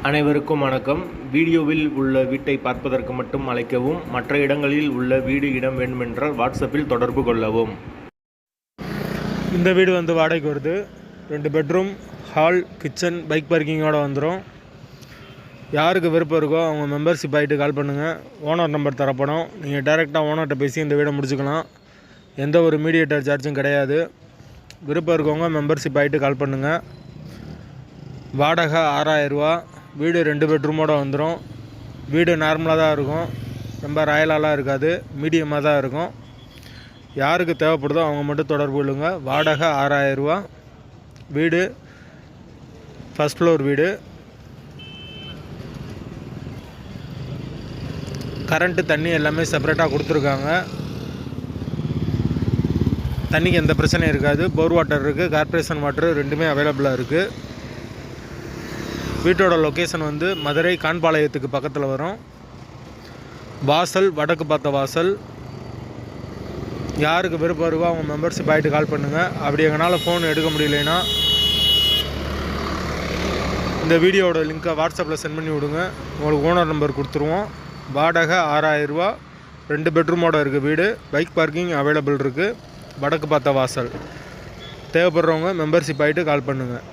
அனைவருக்கும் வணக்கம். வீடியோவில் உள்ள வீட்டை பார்ப்பதற்கு மட்டும் அழைக்கவும். மற்ற இடங்களில் உள்ள வீடு இடம் வேண்டுமென்றால் வாட்ஸ்அப்பில் தொடர்பு கொள்ளவும். இந்த வீடு வாடகைக்கு வருது. 2 பெட்ரூம், ஹால், கிச்சன், பைக் பார்க்கிங்கோடு வந்துடும். யாருக்கு விருப்பம் இருக்கோ அவங்க மெம்பர்ஷிப் ஆகிட்டு கால் பண்ணுங்கள். ஓனர் நம்பர் தரப்படும். நீங்கள் டைரெக்டாக ஓனர்கிட்ட பேசி இந்த வீடை முடிச்சுக்கலாம். எந்த ஒரு மீடியேட்டர் சார்ஜும் கிடையாது. விருப்பம் இருக்கவங்க மெம்பர்ஷிப் ஆகிட்டு கால் பண்ணுங்கள். வாடகை 6000 ரூபா. வீடு 2 பெட்ரூமோடு வந்துடும். வீடு நார்மலாக தான் இருக்கும், ரொம்ப ராயலாலாம் இருக்காது, மீடியமாக தான் இருக்கும். யாருக்கு தேவைப்படுதோ அவங்க மட்டும் தொடர்பு கொள்ளுங்க. வாடகை 6000 ரூபா. வீடு ஃபஸ்ட் ஃப்ளோர் வீடு. கரண்ட்டு தண்ணி எல்லாமே செப்பரேட்டாக கொடுத்துருக்காங்க. தண்ணிக்கு எந்த பிரச்சனையும் இருக்காது. போர் வாட்டர் இருக்குது, கார்ப்பரேஷன் வாட்டர் ரெண்டுமே அவைலபிளாக இருக்குது. வீட்டோட லொக்கேஷன் மதுரை கான்பாளையத்துக்கு பக்கத்தில் வரும். வாசல் வடக்கு பார்த்த வாசல். யாருக்கு விருப்பம் இருக்கோ அவங்க மெம்பர்ஷிப் ஆகிட்டு கால் பண்ணுங்கள். அப்படி எங்களால் ஃபோன் எடுக்க முடியலைன்னா இந்த வீடியோவோட லிங்க்கை வாட்ஸ்அப்பில் சென்ட் பண்ணி விடுங்க. உங்களுக்கு ஓனர் நம்பர் கொடுத்துருவோம். வாடகை 6000 ரூபா. 2 பெட்ரூமோடு இருக்குது வீடு. பைக் பார்க்கிங் அவைலபிள் இருக்குது. வடக்கு பார்த்த வாசல். தேவைப்படுறவங்க மெம்பர்ஷிப் ஆகிட்டு கால் பண்ணுங்கள்.